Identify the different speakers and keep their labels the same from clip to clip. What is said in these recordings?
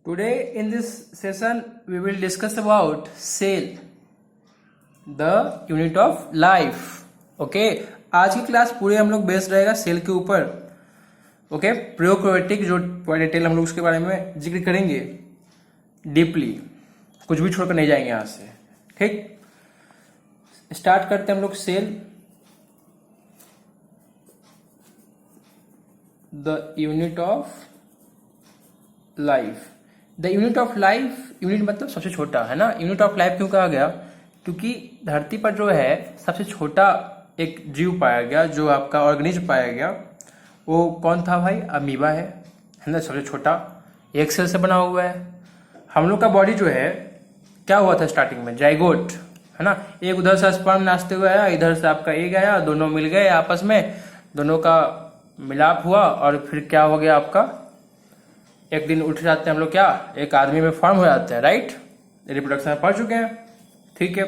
Speaker 1: Today in this session we will discuss about cell, the unit of life. Okay आज की class पूरे हम लोग बेस्ड रहेगा सेल के ऊपर. ओके प्रोकैरियोटिक जो डिटेल हम लोग उसके बारे में जिक्र करेंगे डीपली, कुछ भी छोड़कर नहीं जाएंगे यहाँ से. ठीक, स्टार्ट करते हैं हम लोग cell. The unit of life. The unit of life, unit मतलब सबसे छोटा है ना. यूनिट ऑफ लाइफ क्यों कहा गया? क्योंकि धरती पर जो है सबसे छोटा एक जीव पाया गया, जो आपका ऑर्गेनिज्म पाया गया, वो कौन था भाई? अमीबा है ना. सबसे छोटा एक सेल से बना हुआ है. हम लोग का बॉडी जो है क्या हुआ था स्टार्टिंग में? जाइगोट है ना. एक उधर से स्पर्म नाचते हुए आया, इधर से आपका एग आया, दोनों मिल गए आपस में, दोनों का मिलाप हुआ और फिर क्या हो गया आपका? एक दिन उठ जाते हैं हम लोग, क्या एक आदमी में फॉर्म हो जाते हैं. राइट, रिप्रोडक्शन में पढ़ चुके हैं. ठीक है,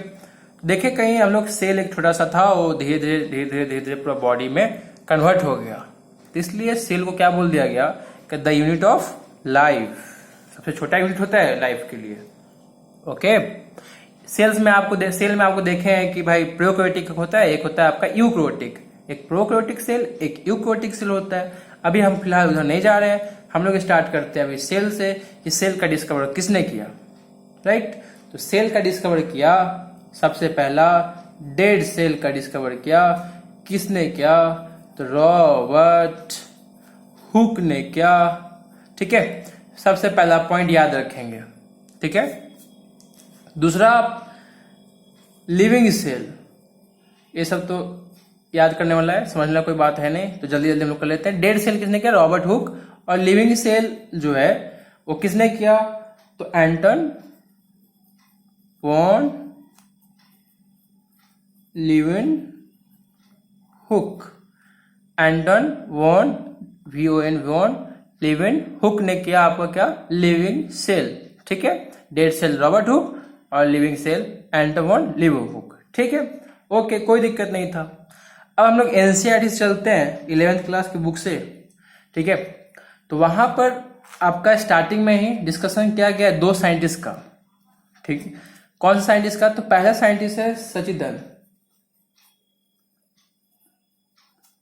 Speaker 1: देखे कहीं हम लोग सेल एक छोटा सा था, वो धीरे धीरे धीरे धीरे धीरे धीरे पूरा बॉडी में कन्वर्ट हो गया. तो इसलिए सेल को क्या बोल दिया गया कि द यूनिट ऑफ लाइफ. सबसे छोटा यूनिट होता है लाइफ के लिए. ओके, सेल में आपको देखे हैं कि भाई प्रोकैरियोटिक होता है, एक होता है आपका यूकैरियोटिक. एक प्रोकैरियोटिक सेल, एक यूकैरियोटिक सेल होता है. अभी हम फिलहाल उधर नहीं जा रहे हैं, हम लोग स्टार्ट करते हैं अभी सेल से. इस सेल का डिस्कवर किसने किया? राइट, तो सेल का डिस्कवर किया सबसे पहला डेड सेल का डिस्कवर किया. किसने किया? तो रॉबर्ट हुक ने किया. ठीक है, सबसे पहला पॉइंट याद रखेंगे. ठीक है, दूसरा लिविंग सेल. ये सब तो याद करने वाला है, समझने वाला कोई बात है नहीं, तो जल्दी जल्दी हम लोग कर लेते हैं. डेड सेल किसने किया? Robert Hooke. और लिविंग सेल जो है वो किसने किया? तो Anton von Leeuwenhoek. Anton von von Leeuwenhoek ने किया आपका क्या? Living cell. ठीक है, डेड सेल रॉबर्ट हुक और living cell Anton von Leeuwenhoek. ठीक है, ओके, कोई दिक्कत नहीं था. अब हम लोग एनसीईआरटी से चलते हैं 11th क्लास की बुक से. ठीक है, तो वहां पर आपका स्टार्टिंग में ही डिस्कशन किया गया दो साइंटिस्ट का. ठीक, कौन सा साइंटिस्ट का? तो पहला साइंटिस्ट है सचिदन.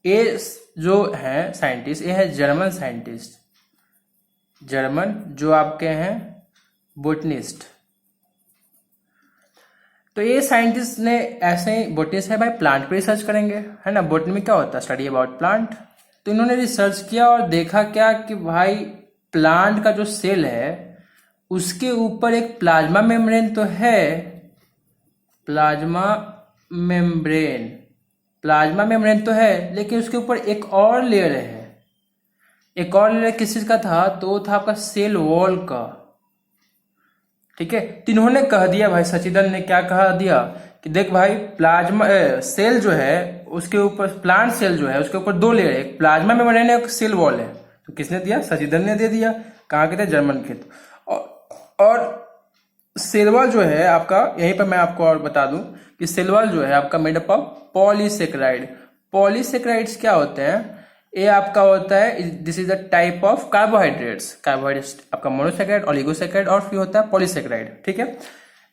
Speaker 1: ये जो है साइंटिस्ट, ये है जर्मन साइंटिस्ट. जर्मन जो आपके हैं बोटनिस्ट. तो ये साइंटिस्ट ने ऐसे ही, बोटनिस्ट है भाई, प्लांट पे रिसर्च करेंगे है ना. बोटनी में क्या होता है? Study about plant. तो इन्होंने रिसर्च किया और देखा क्या कि भाई प्लांट का जो सेल है उसके ऊपर एक प्लाज्मा मेम्ब्रेन तो है. प्लाज्मा मेम्ब्रेन तो है, लेकिन उसके ऊपर एक और लेयर है. एक और लेयर किस चीज का था? तो वो था आपका सेल वॉल का. ठीक है, तो इन्होंने कह दिया भाई, सचिदन ने क्या कहा दिया कि देख भाई प्लाज्मा सेल जो है उसके ऊपर, प्लांट सेल जो है उसके ऊपर दो लेयर है, एक प्लाज्मा मेम्ब्रेन है, एक सेल वॉल है. तो किसने दिया? सचिदन ने दे दिया. कहाँ के थे? जर्मन के. और सेल वॉल जो है आपका, यहीं पर मैं आपको और बता दूं कि सेल वॉल जो है आपका made up of polysaccharide. Polysaccharides क्या होते हैं? ये आपका होता है, this is the type of carbohydrates. Carbohydrates आपका मोनोसेकेराइड, ओलिगोसेकेराइड और फिर होता है पॉलीसेकेराइड. ठीक है,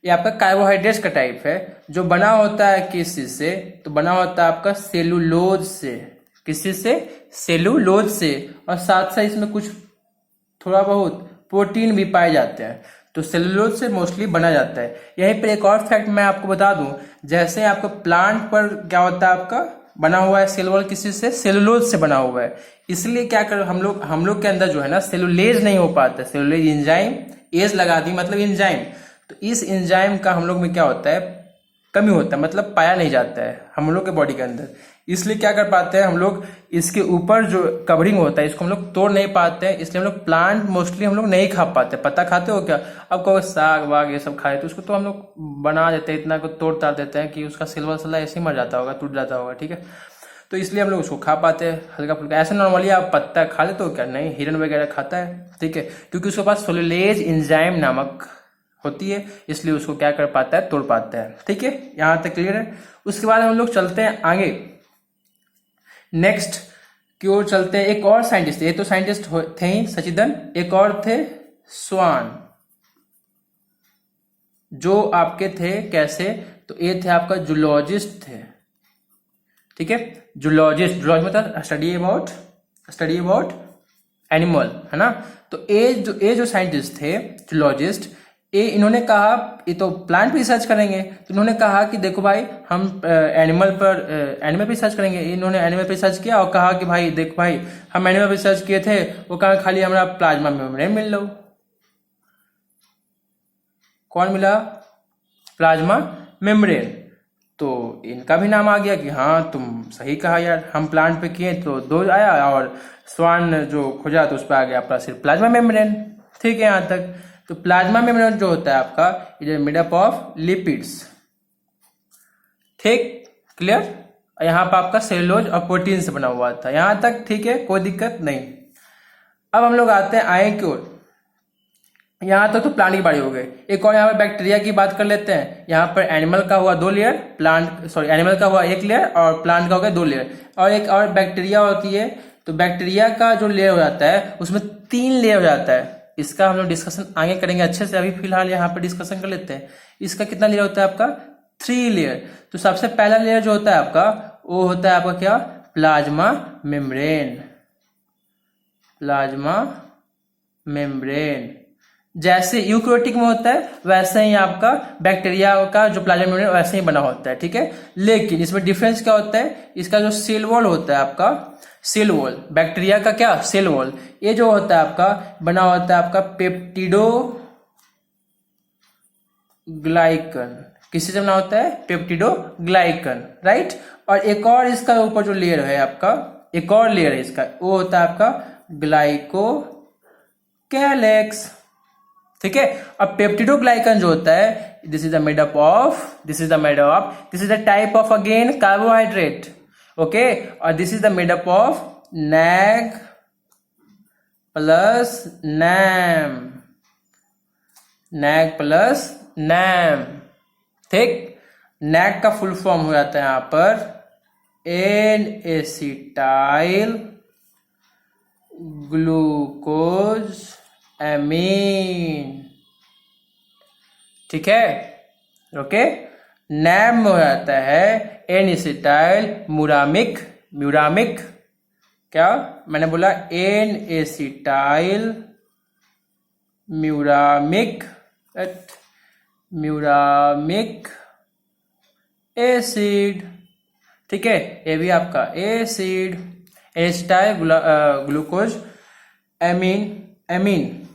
Speaker 1: ये आपका कार्बोहाइड्रेट्स का टाइप है, जो बना होता है किस चीज से? तो बना होता है आपका सेलुलोज से. किस चीज से? सेलुलोज से. और साथ साथ इसमें कुछ थोड़ा बहुत प्रोटीन भी पाए जाते हैं. तो सेलुलोज से मोस्टली बना जाता है. यहीं पर एक और फैक्ट मैं आपको बता दूं, जैसे आपका प्लांट पर क्या होता है आपका बना हुआ है सेल वॉल, किसी से? सेलुलोज से बना हुआ है. इसलिए क्या कर हम लोग के अंदर जो है ना सेलुलेज नहीं हो पाता. सेलुलेज एंजाइम, एज लगा दी मतलब एंजाइम. तो इस एंजाइम का हम लोग में क्या होता है? कमी होता है, मतलब पाया नहीं जाता है हम लोग के बॉडी के अंदर. इसलिए क्या कर पाते हैं हम लोग, इसके ऊपर जो कवरिंग होता है इसको हम लोग तोड़ नहीं पाते हैं. इसलिए हम लोग प्लांट मोस्टली हम लोग नहीं खा पाते. पत्ता खाते हो क्या? अब कोई साग वाग ये सब खाए तो उसको तो हम लोग बना देते हैं, इतना को तोड़ ताड़ देते हैं कि उसका सिल्वर सला ऐसे ही मर जाता होगा, टूट जाता होगा. ठीक है, तो इसलिए हम लोग उसको खा पाते हैं हल्का फुल्का. ऐसे नॉर्मली आप पत्ता खा लेते हो क्या? नहीं, हिरन वगैरह खाता है. ठीक है, क्योंकि उसके पास सेलुलेज एंजाइम नामक होती है, इसलिए उसको क्या कर पाता है? तोड़ पाता है. ठीक है, यहां तक क्लियर है. उसके बाद हम लोग चलते हैं आगे, नेक्स्ट की ओर चलते हैं. एक और साइंटिस्ट, ये तो साइंटिस्ट थे ही सचिदन, एक और थे स्वान, जो आपके थे कैसे, तो ये थे आपका जूलॉजिस्ट थे, ठीक है। जूलॉजिस्ट मतलब स्टडी अबाउट एनिमल, है ना। तो ये जो साइंटिस्ट थे जूलॉजिस्ट, इन्होंने कहा ये तो प्लांट पे रिसर्च करेंगे, तो इन्होंने कहा कि देखो भाई हम एनिमल पे रिसर्च करेंगे। इन्होंने एनिमल पे रिसर्च किया और कहा कि भाई देखो भाई हम एनिमल पे रिसर्च किए थे, वो कहा खाली हमारा प्लाज्मा मेम्ब्रेन मिल लो। कौन मिला? Plasma membrane. तो इनका भी नाम आ गया कि हाँ तुम सही कहा यार, हम प्लांट पे किए तो 2 आया, और स्वान जो खोजा तो उस पर आ गया अपना सिर्फ प्लाज्मा मेम्ब्रेन। ठीक है यहाँ तक। तो प्लाज्मा मेम्ब्रेन जो होता है आपका, it is made up of lipids. ठीक, क्लियर। यहाँ पर आपका सेलुलोज और प्रोटीन से बना हुआ था, यहाँ तक ठीक है, कोई दिक्कत नहीं। अब हम लोग आते हैं आए की ओर। यहाँ तक तो प्लांट की बारी हो गई। एक और यहाँ पर बैक्टीरिया की बात कर लेते हैं। यहाँ पर एनिमल का हुआ 2 लेयर, एनिमल का हुआ 1 लेयर और प्लांट का हो गया 2 लेयर। और एक और बैक्टीरिया होती है, तो बैक्टीरिया का जो लेयर हो जाता है उसमें 3 लेयर हो जाता है। इसका हम लोग डिस्कशन आगे करेंगे अच्छे से, अभी फिलहाल यहाँ पर डिस्कशन कर लेते हैं। इसका कितना लेयर होता है आपका? 3 लेयर। तो सबसे पहला लेयर जो होता है आपका, वो होता है आपका क्या? Plasma membrane. प्लाज्मा मेम्ब्रेन जैसे यूकैरियोटिक में होता है वैसे ही आपका बैक्टीरिया का जो प्लाज्मा मेम्ब्रेन वैसे ही बना होता है, ठीक है। लेकिन इसमें डिफरेंस क्या होता है? इसका जो सेल वॉल होता है आपका, सेल वॉल, बैक्टीरिया का क्या? सेल वॉल, ये जो होता है आपका बना होता है आपका पेप्टिडो ग्लाइकन। किससे बना होता है? पेप्टिडो ग्लाइकन, राइट। और एक और इसका ऊपर जो लेयर है आपका, एक और लेयर है इसका, वो होता है आपका ग्लाइको कैलेक्स, ठीक है। अब पेप्टिडोग्लाइकन जो होता है, this is the type of again carbohydrate, okay. और this is the made up of NAG plus NAM, ठीक। नैग का फुल फॉर्म हो जाता है यहां पर एन एसिटाइल ग्लूकोज एमीन, ठीक है, ओके। नैम में हो जाता है एन एसिटाइल म्यूरामिक, क्या मैंने बोला? एन एसिटाइल म्यूरामिक एसिड, ठीक है। ये भी आपका एसिड, एसिटाइल ग्लूकोज एमीन,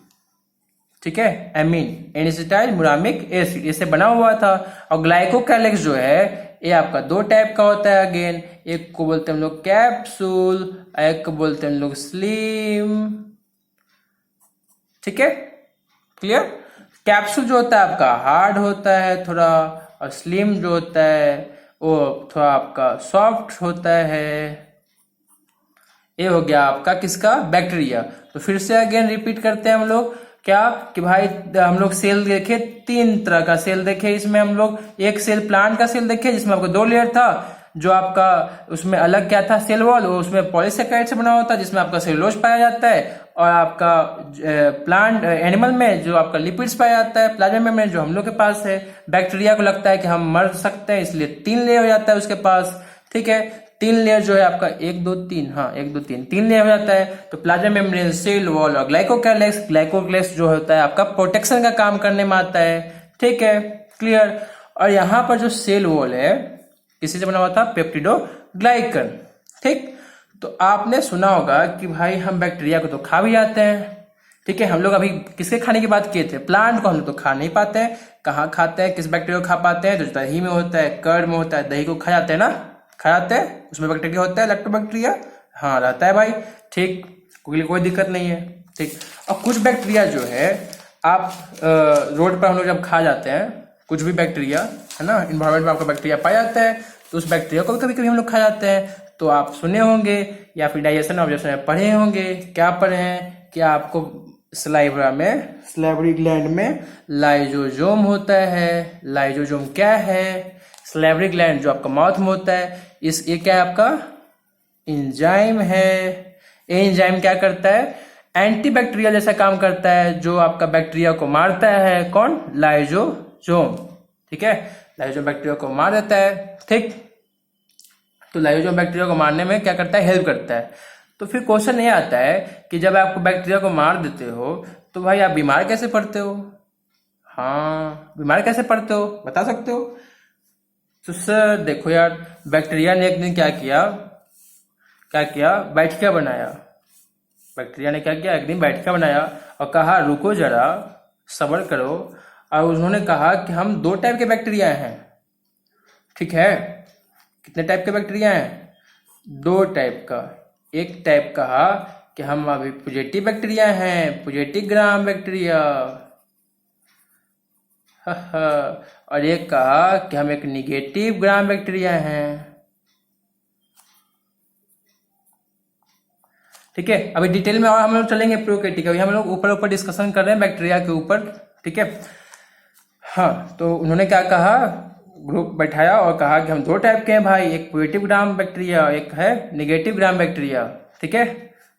Speaker 1: ठीक है, एमीन, एनिसिटाइल म्यूरामिक एसिड, इससे बना हुआ था। और ग्लाइकोकैलेक्स जो है ये आपका 2 टाइप का होता है अगेन, एक को बोलते हैं हम लोग कैप्सूल, एक को बोलते हैं हम लोग स्लिम, ठीक है, क्लियर। कैप्सूल जो होता है आपका हार्ड होता है थोड़ा, और स्लिम जो होता है वो थोड़ा आपका सॉफ्ट होता है। ये हो गया आपका किसका? बैक्टीरिया। तो फिर से अगेन रिपीट करते हैं हम लोग क्या कि भाई हम लोग सेल देखे, 3 तरह का सेल देखे। इसमें हम लोग एक सेल प्लांट का सेल देखे जिसमें आपको 2 लेयर था, जो आपका उसमें अलग क्या था? सेल वॉल, उसमें पॉलीसेकेराइड से बना होता है जिसमें आपका सेलुलोज पाया जाता है। और आपका प्लांट एनिमल में जो आपका लिपिड्स पाया जाता है, प्लाज्मा मेम्ब्रेन जो हम लोग के पास है। बैक्टीरिया को लगता है कि हम मर सकते हैं इसलिए 3 लेयर हो जाता है उसके पास, ठीक है। 3 लेयर जो है आपका 1 2 3, हाँ 1 2 3 लेयर हो जाता है। तो प्लाज्मा मेम्ब्रेन, सेल वॉल और ग्लाइकोकैलेक्स जो होता है आपका प्रोटेक्शन का काम करने में आता है, ठीक है, क्लियर। और यहाँ पर जो सेल वॉल है किसी से बना हुआ था? पेप्टिडोग्लाइकन, ठीक। तो आपने सुना होगा कि भाई हम बैक्टीरिया को तो खा भी जाते हैं, ठीक है। हम लोग अभी किसके खाने की बात किए थे? प्लांट को हम लोग तो खा नहीं पाते हैं। कहाँ खाते हैं? किस बैक्टीरिया को खा पाते हैं? तो दही में होता है, कर्ड में होता है, दही को खा जाते हैं ना, खा जाते हैं, उसमें बैक्टीरिया होता है, लैक्टोबैक्टीरिया, हाँ रहता है भाई, ठीक, कोई दिक्कत नहीं है, ठीक। और कुछ बैक्टीरिया जो है आप रोड पर हम लोग जब खा जाते हैं, कुछ भी बैक्टीरिया है ना, इन्वायरमेंट में आपका बैक्टीरिया पाया जाता है, तो उस बैक्टीरिया को भी कभी कभी हम लोग खा जाते हैं। तो आप सुने होंगे या फिर डाइजेशन ऑब्जेक्शन में पढ़े होंगे, क्या पढ़े हैं कि आपको सलाइवरी ग्लैंड में लाइजोजोम होता है। लाइजोजोम क्या है? सलाइवरी ग्लैंड जो आपका माउथ में होता है, ये क्या है आपका? एंजाइम है। ये एंजाइम क्या करता है? एंटीबैक्टीरियल जैसा काम करता है, जो आपका बैक्टीरिया को मारता है। कौन? लाइसोसोम। ठीक है, लाइसोसोम बैक्टीरिया को मार देता है। ठीक, तो लाइसोसोम बैक्टीरिया को मारने में क्या करता है? हेल्प करता है। तो फिर क्वेश्चन ये आता है कि जब आप बैक्टीरिया को मार देते हो तो भाई आप बीमार कैसे पड़ते हो? हाँ, बीमार कैसे पड़ते हो, बता सकते हो? तो सर देखो यार, बैक्टीरिया ने एक दिन क्या किया, बैठिया बनाया। बैक्टीरिया ने क्या किया? एक दिन बैठिया बनाया और कहा रुको जरा, सब्र करो। और उन्होंने कहा कि हम 2 टाइप के बैक्टीरिया हैं। ठीक है, कितने टाइप के बैक्टीरिया हैं? 2 टाइप का। एक टाइप कहा कि हम अभी पॉजिटिव बैक्टीरिया हैं, पॉजिटिव ग्राम बैक्टीरिया। और एक कहा कि हम एक निगेटिव ग्राम बैक्टीरिया हैं। ठीक है, अभी डिटेल में और हम लोग चलेंगे प्रोकैरियोटिक। अभी हम लोग ऊपर डिस्कशन कर रहे हैं बैक्टीरिया के ऊपर। ठीक है, हाँ, तो उन्होंने क्या कहा? ग्रुप बैठाया और कहा कि हम 2 टाइप के हैं भाई, एक पॉजिटिव ग्राम बैक्टीरिया, एक है निगेटिव ग्राम बैक्टीरिया। ठीक है,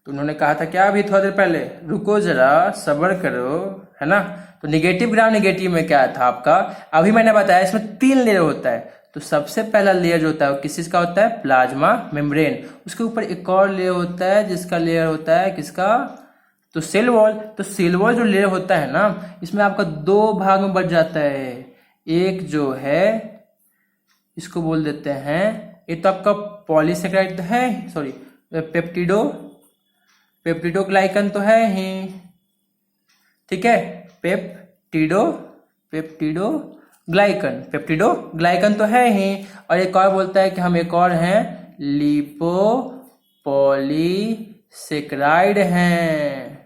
Speaker 1: तो उन्होंने कहा था क्या अभी थोड़ा देर पहले? रुको जरा, सब्र करो, है ना। तो निगेटिव ग्राम नेगेटिव में क्या था आपका? अभी मैंने बताया इसमें 3 लेयर होता है। तो सबसे पहला लेयर जो होता है वो किस चीज का होता है? Plasma membrane. उसके ऊपर एक और लेयर होता है जिसका लेयर होता है किसका? तो सेल वॉल। तो सेल वॉल जो लेयर होता है ना, इसमें आपका 2 भाग में बच जाता है। एक जो है इसको बोल देते हैं, ये तो आपका पॉलीसेकेराइड है, सॉरी पेप्टिडोग्लाइकन तो है ही। ठीक है, पेप्टिडोग्लाइकन तो है ही। और एक और बोलता है कि हम एक और हैं लिपोपॉलीसेकेराइड हैं।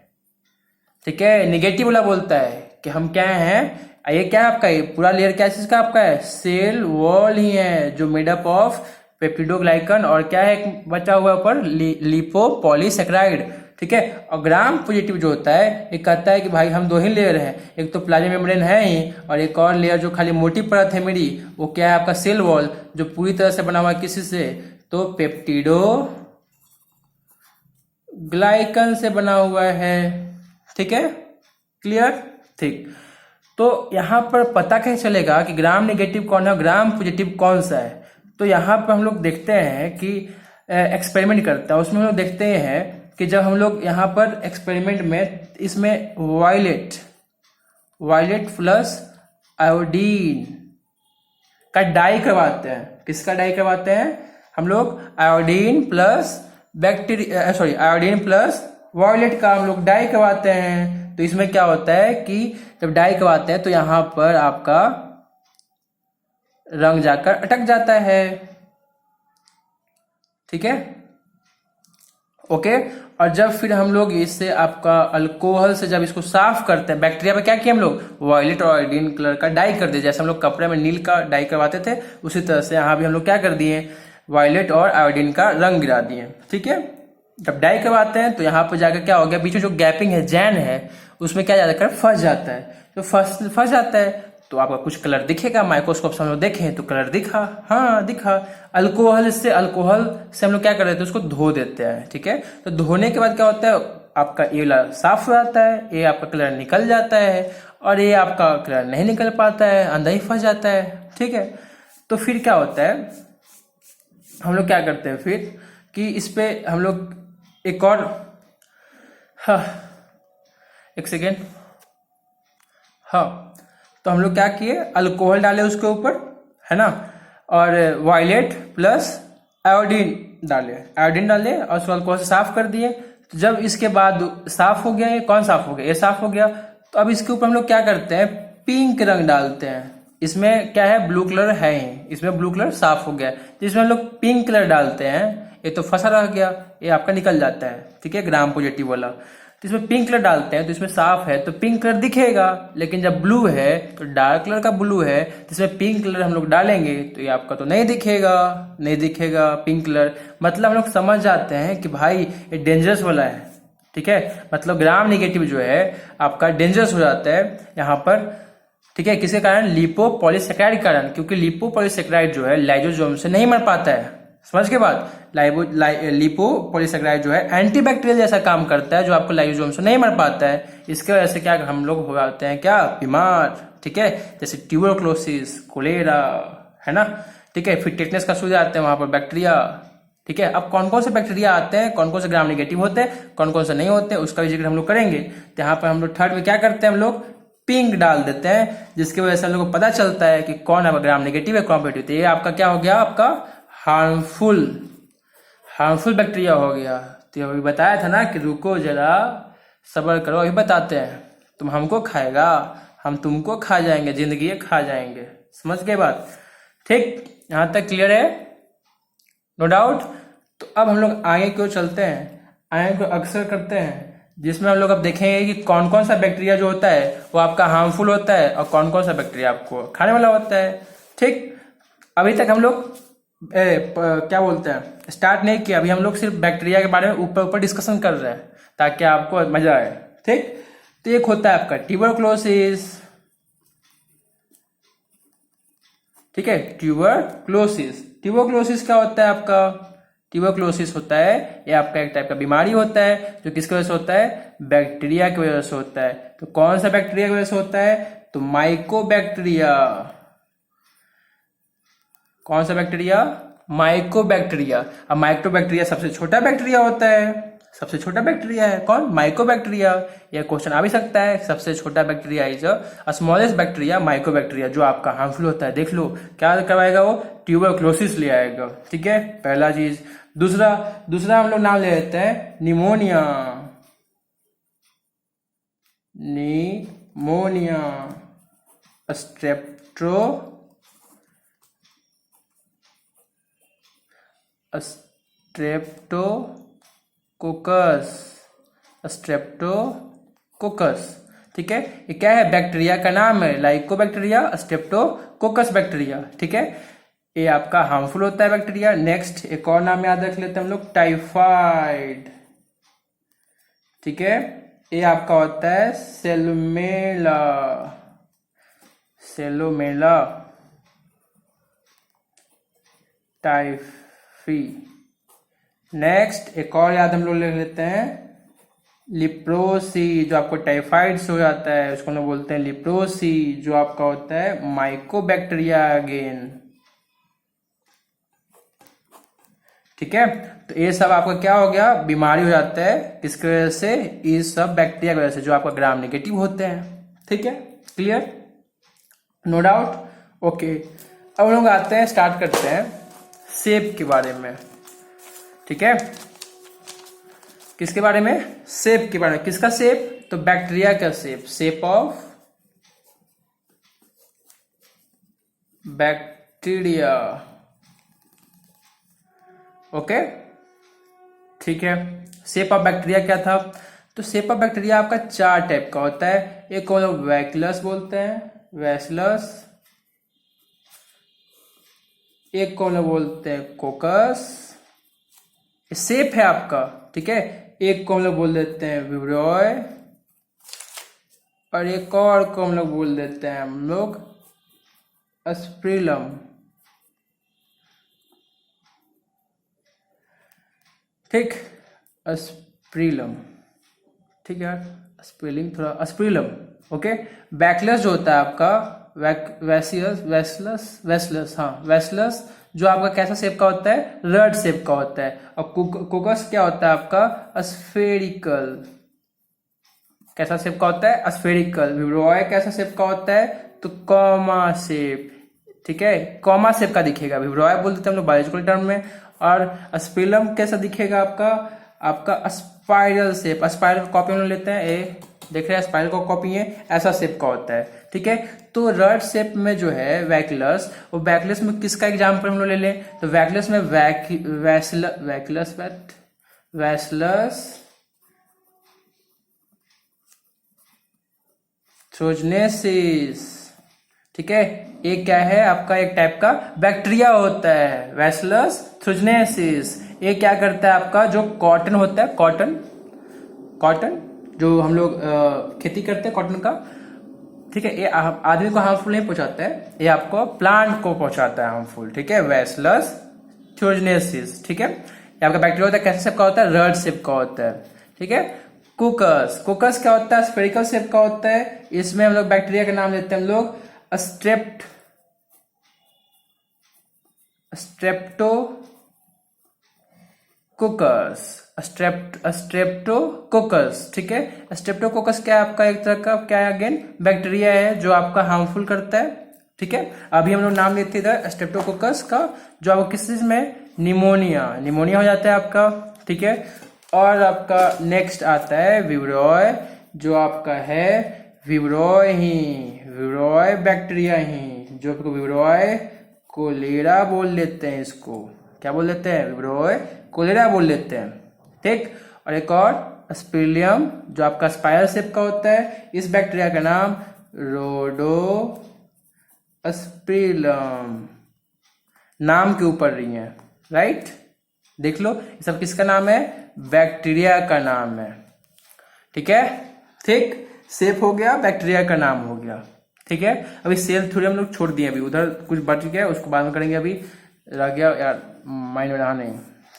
Speaker 1: ठीक है, निगेटिव वाला बोलता है कि हम क्या हैं? ये क्या है आपका? ये पूरा लेयर क्या चीज का आपका है? सेल वॉल ही है, जो मेड अप ऑफ पेप्टिडोग्लाइकन और क्या है एक बचा हुआ ऊपर लिपोपॉलीसेकेराइड। ठीक है, और ग्राम पॉजिटिव जो होता है ये कहता है कि भाई हम 2 ही लेयर हैं, एक तो प्लाज्मा मेम्ब्रेन है ही, और एक और लेयर जो खाली मोटी परत है मेरी, वो क्या है आपका? सेल वॉल, जो पूरी तरह से बना हुआ है किसी से? तो पेप्टिडोग्लाइकन से बना हुआ है। ठीक है, क्लियर? ठीक, तो यहाँ पर पता कैसे चलेगा कि ग्राम नेगेटिव कौन है, ग्राम पॉजिटिव कौन सा है? तो यहाँ पर हम लोग देखते हैं कि एक्सपेरिमेंट करता है, उसमें हम लोग देखते हैं कि जब हम लोग यहाँ पर एक्सपेरिमेंट में इसमें वायलेट प्लस आयोडीन का डाई करवाते हैं। किसका डाई करवाते हैं? हम लोग आयोडीन प्लस वायलेट का हम लोग डाई करवाते हैं। तो इसमें क्या होता है कि जब डाई करवाते हैं तो यहाँ पर आपका रंग जाकर अटक जाता है। ठीक है, ओके। और जब फिर हम लोग इससे आपका अल्कोहल से जब इसको साफ करते हैं, बैक्टीरिया पे क्या किया हम लोग? वायलेट और आयोडीन कलर का डाई कर दिए। जैसे हम लोग कपड़े में नील का डाई करवाते थे, उसी तरह से यहाँ भी हम लोग क्या कर दिए? वायलेट और आयोडीन का रंग गिरा दिए। ठीक है, जब डाई करवाते हैं तो यहाँ पर जाकर क्या हो गया? बीच में जो गैपिंग है, जैन है, उसमें क्या जाकर फंस जाता है। तो फंस जाता है तो आपका कुछ कलर दिखेगा। माइक्रोस्कोप से हम लोग देखें तो कलर दिखा, हाँ दिखा। अल्कोहल से हम लोग क्या कर देते हैं? उसको धो देते हैं। ठीक है, तो धोने के बाद क्या होता है? आपका ये साफ हो जाता है, ये आपका कलर निकल जाता है, और ये आपका कलर नहीं निकल पाता है, अंदर ही फंस जाता है। ठीक है, तो फिर क्या होता है? हम लोग क्या करते हैं फिर कि इस पे हम लोग एक और, हाँ एक सेकेंड, हाँ, तो हम लोग क्या किए? अल्कोहल डाले उसके ऊपर, है ना, और वायलेट प्लस आयोडीन डाले और उसको अल्कोहल से साफ कर दिए। तो जब इसके बाद साफ हो गया, ये कौन साफ हो गया? ये साफ हो गया। तो अब इसके ऊपर हम लोग क्या करते हैं? पिंक रंग डालते हैं। इसमें क्या है? ब्लू कलर है ही, इसमें ब्लू कलर साफ हो गया, तो इसमें हम लोग पिंक कलर डालते हैं। ये तो फंसा रह गया, ये आपका निकल जाता है। ठीक है, ग्राम पॉजिटिव वाला। तो इसमें पिंक कलर डालते हैं तो इसमें साफ है तो पिंक कलर दिखेगा। लेकिन जब ब्लू है तो डार्क कलर का ब्लू है, तो इसमें पिंक कलर हम लोग डालेंगे तो ये आपका तो नहीं दिखेगा पिंक कलर। मतलब हम लोग समझ जाते हैं कि भाई ये डेंजरस वाला है। ठीक है, मतलब ग्राम नेगेटिव जो है आपका डेंजरस हो जाता है यहाँ पर। ठीक है, किसके कारण? लिपोपॉलीसेकेराइड कारण, क्योंकि लिपोपॉलीसेकेराइड जो है लाइसोसोम से नहीं मर पाता है। समझ के बाद लिपोपोलीसेकेराइड जो है एंटीबैक्टीरियल जैसा काम करता है, जो आपको लाइसोसोम से नहीं मर पाता है। इसके वजह से क्या हम लोग हो जाते हैं क्या, बीमार। ठीक है, जैसे ट्यूबरक्लोसिस, कोलेरा, है ना। ठीक है, फिर टेटनस का सूज आते हैं वहां पर बैक्टीरिया। ठीक है, अब कौन कौन से बैक्टीरिया आते हैं, कौन कौन से ग्राम नेगेटिव होते हैं, कौन कौन से नहीं होते हैं, उसका भी जिक्र हम लोग करेंगे। तो यहाँ पर हम लोग थर्ड में क्या करते हैं, हम लोग पिंक डाल देते हैं, जिसकी वजह से हम लोग को पता चलता है कि कौन है ग्राम नेगेटिव है, कौन पॉजिटिव। तो ये आपका क्या हो गया, आपका हार्मफुल बैक्टीरिया हो गया। तो अभी बताया था ना कि रुको जरा सब्र करो, अभी बताते हैं। तुम हमको खाएगा, हम तुमको खा जाएंगे, जिंदगी खा जाएंगे। समझ गए बात? ठीक, यहां तक क्लियर है, नो डाउट। तो अब हम लोग आगे क्यों चलते हैं, आगे को अक्सर करते हैं, जिसमें हम लोग अब देखेंगे कि कौन कौन सा बैक्टीरिया जो होता है वो आपका हार्मफुल होता है और कौन कौन सा बैक्टीरिया आपको खाने वाला होता है। ठीक, अभी तक हम लोग क्या बोलते हैं, स्टार्ट नहीं किया। अभी हम लोग सिर्फ बैक्टीरिया के बारे में ऊपर ऊपर डिस्कशन कर रहे हैं ताकि आपको मजा आए। ठीक, तो एक होता है आपका ट्यूबरक्लोसिस। ठीक है, ट्यूबरक्लोसिस क्या होता है आपका, ट्यूबरक्लोसिस होता है ये आपका एक टाइप का बीमारी होता है, जो किसकी वजह से होता है, बैक्टीरिया की वजह से होता है। तो कौन सा बैक्टीरिया की वजह से होता है, तो माइकोबैक्टीरिया। कौन सा बैक्टीरिया, माइकोबैक्टीरिया। अब माइकोबैक्टीरिया सबसे छोटा बैक्टीरिया होता है, सबसे छोटा बैक्टीरिया है कौन, माइकोबैक्टीरिया। यह क्वेश्चन आ भी सकता है, सबसे छोटा bacteria is smallest bacteria, mycobacteria, जो आपका हार्मफुल होता है। देख लो क्या करवाएगा वो, ट्यूबरक्लोसिस ले आएगा। ठीक है, पहला चीज। दूसरा हम लोग नाम ले लेते हैं निमोनिया। स्ट्रेप्टोकोकस। ठीक है, ये क्या है, बैक्टीरिया का नाम है, लाइकोबैक्टीरिया, स्ट्रेप्टोकोकस बैक्टीरिया। ठीक है, ये आपका हार्मफुल होता है बैक्टीरिया। नेक्स्ट एक और नाम याद रख लेते हैं हम लोग, टाइफाइड। ठीक है, ये आपका होता है सेलोमेला टाइफी। नेक्स्ट एक और याद हम लोग ले लेते हैं, लिप्रोसी, जो आपको टाइफाइड से हो जाता है उसको हम लोग बोलते हैं लिप्रोसी, जो आपका होता है माइकोबैक्टीरिया अगेन। ठीक है, तो ये सब आपका क्या हो गया, बीमारी हो जाता है, किसकी वजह से, इस सब बैक्टीरिया की वजह से, जो आपका ग्राम नेगेटिव होते हैं। ठीक है, क्लियर, नो डाउट। ओके, अब हम लोग आते हैं, स्टार्ट करते हैं शेप के बारे में। ठीक है, किसके बारे में, शेप के बारे में। किसका शेप, तो बैक्टीरिया का शेप ऑफ बैक्टीरिया। ओके, ठीक है, शेप ऑफ बैक्टीरिया क्या था, तो शेप ऑफ बैक्टीरिया आपका 4 टाइप का होता है। एक को लोग वैक्यूलस बोलते हैं, वैक्यूलस। एक को लोग बोलते हैं कोकस, शेप है आपका। ठीक है, एक को हम लोग बोल देते हैं विब्रियोय, और एक और को हम लोग बोल देते हैं हम लोग अस्प्रिलम। ठीक, अस्प्रिलम। ठीक है, स्पेलिंग थोड़ा अस्प्रिलम। ओके, बैक्यूलस जो होता है आपका वैक्यूलस, जो आपका कैसा शेप का होता है, रड शेप का होता है। और कोकस क्या होता है आपका, स्फेरिकल। कैसा शेप का होता है, स्फेरिकल। विब्रियोय कैसा शेप का होता है, तो कॉमा शेप। ठीक है, कॉमा शेप का दिखेगा, विब्रियोय बोल देते हैं हम लोग बायोलॉजिकल टर्म में। और स्पेलम कैसा दिखेगा आपका स्पाइरल शेप। स्पाइरल का कॉपी हम लोग लेते हैं, ए देख रहे हैं, स्पाइरल का कॉपी है, ऐसा शेप का होता है। ठीक है, तो रड शेप में जो है वैक्यूलस, वो वैक्यूलस में किसका एग्जांपल हम लोग ले लें, तो वैक्यूलस में वैक्यूलस थ्रोजनेसिस। ठीक है, ये क्या है आपका, एक टाइप का बैक्टीरिया होता है, वैक्यूलस थ्रोजनेसिस। ये क्या करता है आपका, जो कॉटन होता है, कॉटन जो हम लोग खेती करते हैं कॉटन का। ठीक है, ये आदमी को हार्मफुल नहीं पहुंचाता है, ये आपको प्लांट को पहुंचाता है हार्मफुल। ठीक है, वैक्यूलस थ्योजनेसिस, ठीक है। ये आपका बैक्टीरिया होता है, कैसे शेप का होता है, रड शेप का होता है, ठीक है। कुकस, कुकस क्या होता है, स्फेरिकल शेप का होता है। इसमें हम लोग बैक्टीरिया का नाम लेते हैं हम लोग स्ट्रेप्टोकोकस, स्ट्रेप्टोकोकस, ठीक है। स्ट्रेप्टोकोकस क्या है आपका, एक तरह का क्या है, अगेन बैक्टीरिया है जो आपका हार्मफुल करता है, ठीक है। अभी हम लोग नाम लेते इधर स्ट्रेप्टोकोकस का, जो आपको किस चीज में, निमोनिया हो जाता है आपका, ठीक है। और आपका नेक्स्ट आता है विब्रियो, जो आपका है विब्रियो बैक्टीरिया ही, जो आपको विब्रियो कोलेरा बोल लेते हैं, इसको क्या बोल लेते हैं, विब्रियो कोलेरा बोल लेते हैं, ठीक। और एक और स्पिलियम, जो आपका स्पाइरल शेप का होता है। इस बैक्टीरिया का नाम रोडोस्पिलम, नाम के ऊपर रही है, राइट। देख लो ये सब किसका नाम है, बैक्टीरिया का नाम है, ठीक है। ठीक, शेप हो गया, बैक्टीरिया का नाम हो गया, ठीक है। अभी सेल थ्योरी हम लोग छोड़ दिए, अभी उधर कुछ बच गया उसको बाद में करेंगे, अभी रह गया यार माइंड में रहा नहीं,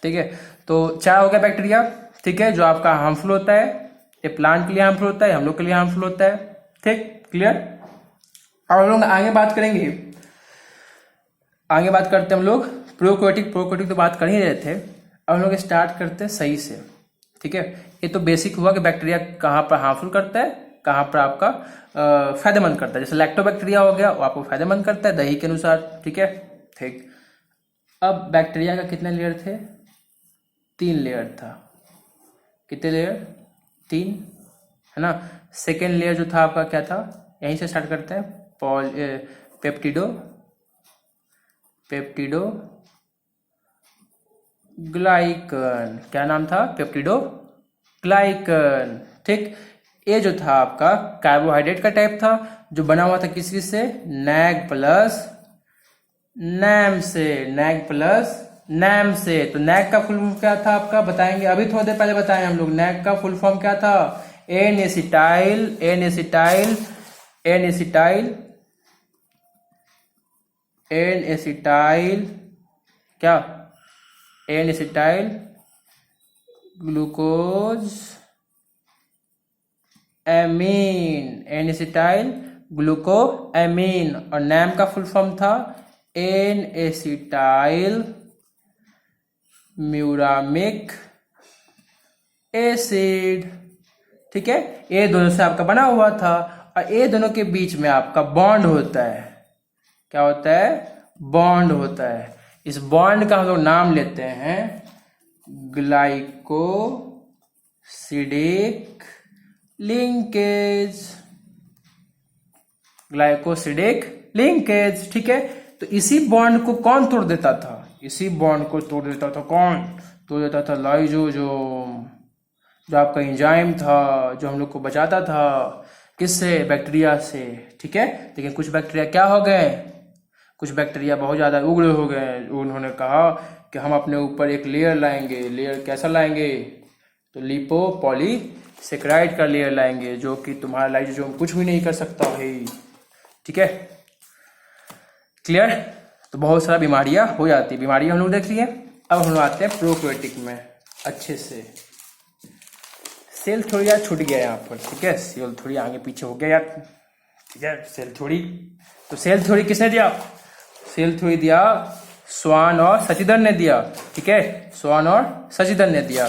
Speaker 1: ठीक है। तो 4 हो गया बैक्टीरिया, ठीक है, जो आपका हार्मफुल होता है, ये प्लांट के लिए हार्मफुल होता है, हम लोग के लिए हार्मफुल होता है, ठीक, क्लियर। अब हम लोग आगे बात करेंगे, आगे बात करते हैं हम लोग प्रोकैरियोटिक तो बात कर ही रहे थे। अब हम लोग स्टार्ट करते हैं सही से, ठीक है। ये तो बेसिक हुआ कि बैक्टीरिया कहाँ पर हार्मफुल करता है, कहाँ पर आपका फायदेमंद करता है। जैसे लैक्टोबैक्टीरिया हो गया, वो आपको फायदेमंद करता है दही के अनुसार, ठीक है, ठीक। अब बैक्टीरिया का कितने लेयर थे, 3 लेयर था, कितने लेयर, 3, है ना। सेकेंड लेयर जो था आपका क्या था, यहीं से स्टार्ट करते हैं, पेप्टिडो ग्लाइकन, क्या नाम था, पेप्टिडो ग्लाइकन, ठीक। ये जो था आपका कार्बोहाइड्रेट का टाइप था, जो बना हुआ था किसी से, नैग प्लस नैम से। तो नैग का फुल फॉर्म क्या था आपका, बताएंगे, अभी थोड़ी देर पहले बताएं हम लोग। नैग का फुल फॉर्म क्या था, एन एसिटाइल ग्लूकोज ग्लूकोएमीन, और नैम का फुल फॉर्म था एन एसिटाइल म्यूरामिक एसिड, ठीक है। ये दोनों से आपका बना हुआ था, और ये दोनों के बीच में आपका बॉन्ड होता है, क्या होता है, बॉन्ड होता है। इस बॉन्ड का हम लोग नाम लेते हैं ग्लाइकोसिडिक लिंकेज, ठीक है। तो इसी बॉन्ड को कौन तोड़ देता था, लाइसोसोम, जो आपका एंजाइम था, जो हम लोग को बचाता था किससे, बैक्टीरिया से, ठीक है। लेकिन कुछ बैक्टीरिया क्या हो गए, कुछ बैक्टीरिया बहुत ज्यादा उग्र हो गए, उन्होंने कहा कि हम अपने ऊपर एक लेयर लाएंगे। लेयर कैसा लाएंगे, तो लिपोपॉलीसेकेराइड का लेयर लाएंगे, जो कि तुम्हारा लाइसोसोम कुछ भी नहीं कर सकता है, ठीक है, क्लियर। तो बहुत सारा बीमारियां हो जाती है, बीमारियां हम लोग देख लिए। अब हम लोग आते हैं प्रोकैरियोटिक में अच्छे से। सेल थ्योरी यार छूट गया यहाँ पर, ठीक है, सेल थ्योरी आगे पीछे हो गया यार, ठीक है। सेल थ्योरी किसने दिया, सेल थ्योरी दिया स्वान और सचिदर ने दिया, ठीक है, स्वान और सचिदर ने दिया,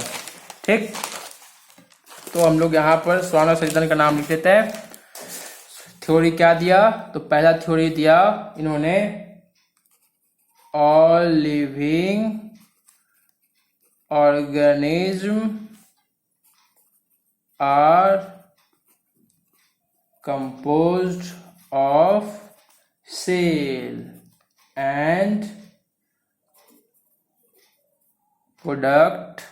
Speaker 1: ठीक। तो हम लोग यहाँ पर स्वान और सचिदर का नाम लिख लेते हैं। थ्योरी क्या दिया, तो पहला थ्योरी दिया इन्होंने, all living organism are composed of cell and product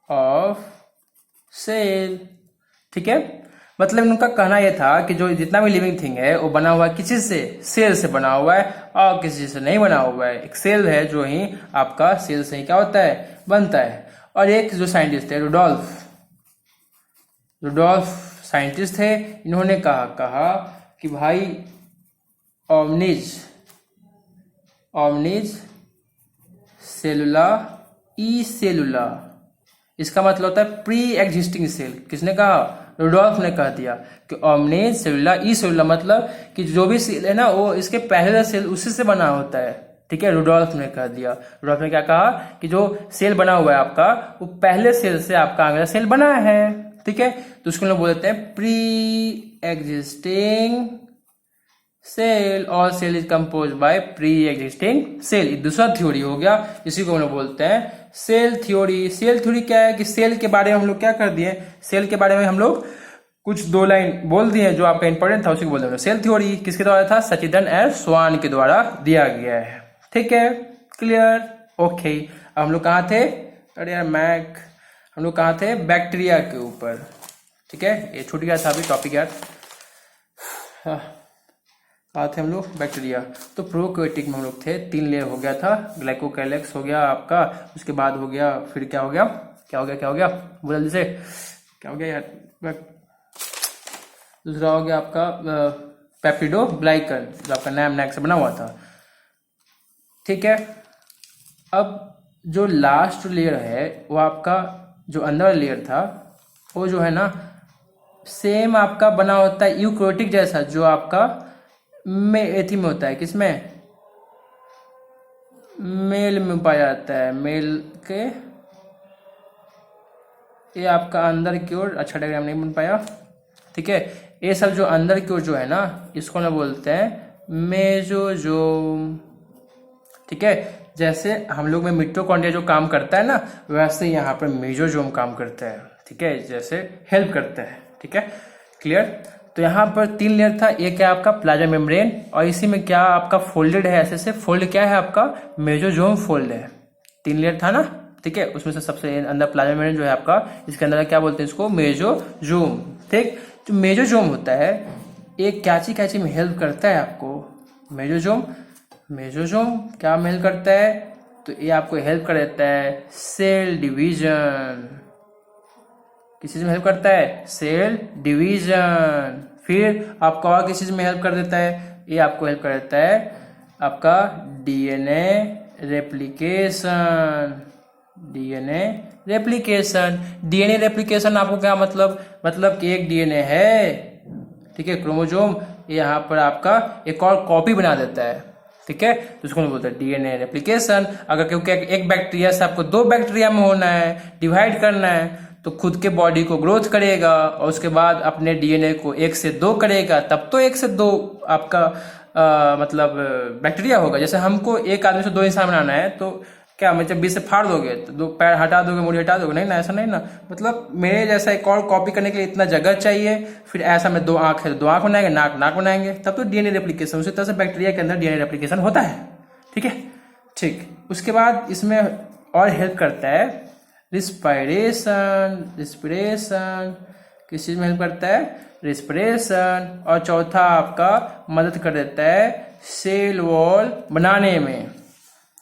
Speaker 1: of cell, ठीक है। मतलब उनका कहना यह था कि जो जितना भी लिविंग थिंग है वो बना हुआ है किसी से, सेल से बना हुआ है, और किसी से नहीं बना हुआ है। एक सेल है जो ही आपका सेल से ही क्या होता है, बनता है। और एक जो साइंटिस्ट है रुडोल्फ साइंटिस्ट थे, इन्होंने कहा कि भाई ओमनिज सेलुला, ई सेलुला, इसका मतलब होता है प्री एग्जिस्टिंग सेल। किसने कहा? रुडोल्फ ने कह दिया कि ओमनी सेलुला ई सेलुला मतलब कि जो भी सेल है ना वो इसके पहले सेल उसी से बना होता है। ठीक है, रुडोल्फ ने कह दिया। रुडोल्फ ने क्या कहा कि जो सेल बना हुआ है आपका वो पहले सेल से आपका अगला सेल बना है। ठीक है, तो उसको लोग बोलते हैं प्री एग्जिस्टिंग सेल और cell is compose by pre existing cell. ये दूसरा थ्योरी हो गया, इसी को हम लोग बोलते हैं सेल थ्योरी। सेल थ्योरी क्या है कि सेल के बारे में हम लोग क्या कर दिए, सेल के बारे में हम लोग कुछ 2 लाइन बोल दिए जो आपका इंपॉर्टेंट था, उसी को बोल रहे। सेल थ्योरी किसके द्वारा था? सचिदन एस स्वान के द्वारा दिया गया है। ठीक है, क्लियर, ओके। अब हम लोग कहाँ थे? अरे यार मैक, हम लोग कहाँ थे? बैक्टीरिया के ऊपर। ठीक है, ये छूट गया था अभी टॉपिक यार। कहाँ थे हम लोग? बैक्टीरिया। तो प्रोकैरियोटिक में हम लोग थे, 3 लेयर हो गया था। ग्लाइकोकैलेक्स हो गया आपका, उसके बाद हो गया, फिर क्या हो गया? क्या हो गया बोल जल्दी से, क्या हो गया यार? दूसरा हो गया आपका पेप्टिडोग्लाइकन, जो आपका नैक से बना हुआ था। ठीक है, अब जो लास्ट लेयर है वो आपका जो अंदर लेयर था वो जो है ना सेम आपका बना होता है यूकैरियोटिक जैसा, जो आपका एथी में होता है। किसमें? मेल में पाया जाता है। मेल के ये आपका अंदर की ओर, अच्छा डायग्राम नहीं बन पाया। ठीक है, ये सब जो अंदर की ओर जो है ना इसको ना बोलते हैं मेसोजोम। ठीक है, जैसे हम लोग में मिटोकॉन्ड्रिया जो काम करता है ना वैसे यहाँ पर मेसोजोम काम करता है। ठीक है, जैसे हेल्प करता है। ठीक है, क्लियर। तो यहाँ पर 3 लेयर था, एक है आपका प्लाज्मा मेम्ब्रेन और इसी में क्या आपका फोल्डेड है, ऐसे से फोल्ड क्या है आपका? मेसोजोम फोल्ड है। 3 लेयर था ना। ठीक है, उसमें से सबसे अंदर प्लाज्मा मेम्ब्रेन जो है आपका, इसके अंदर क्या बोलते हैं इसको? मेसोजोम। ठीक, जो मेसोजोम होता है एक कैची में हेल्प करता है आपको। मेसोजोम क्या में हेल्प करता है? तो ये आपको हेल्प कर देता है सेल डिवीजन। किस चीज में हेल्प करता है? Cell division. फिर आपका और किस चीज में हेल्प कर देता है? ये आपको हेल्प कर देता है आपका डीएनए रेप्लिकेशन। डीएनए रेप्लिकेशन आपको क्या मतलब कि एक डीएनए है, ठीक है, क्रोमोजोम, यहाँ पर आपका एक और कॉपी बना देता है। ठीक है, तो उसको बोलते हैं डीएनए रेप्लिकेशन। अगर क्योंकि एक बैक्टीरिया से आपको 2 बैक्टीरिया में होना है, डिवाइड करना है, तो खुद के बॉडी को ग्रोथ करेगा और उसके बाद अपने डीएनए को 1 से 2 करेगा, तब तो 1 से 2 आपका मतलब बैक्टीरिया होगा। जैसे हमको एक आदमी से 2 इंसान बनाना है तो क्या मतलब 20 से फाड़ दोगे तो 2 पैर हटा दोगे, मुड़ी हटा दोगे? नहीं ना, ऐसा नहीं ना। मतलब मेरे जैसा एक और कॉपी करने के लिए इतना जगह चाहिए। फिर ऐसा में 2 आंख है तो 2 आंख बनाएंगे, नाक बनाएंगे, तब तो डीएनए रेप्लिकेशन। उसी तरह से बैक्टीरिया के अंदर डीएनए रेप्लिकेशन होता है। ठीक है, ठीक। उसके बाद इसमें और हेल्प करता है रिस्पिरेशन। किस चीज में हेल्प करता है? रिस्पिरेशन। और चौथा आपका मदद कर देता है सेल वॉल बनाने में।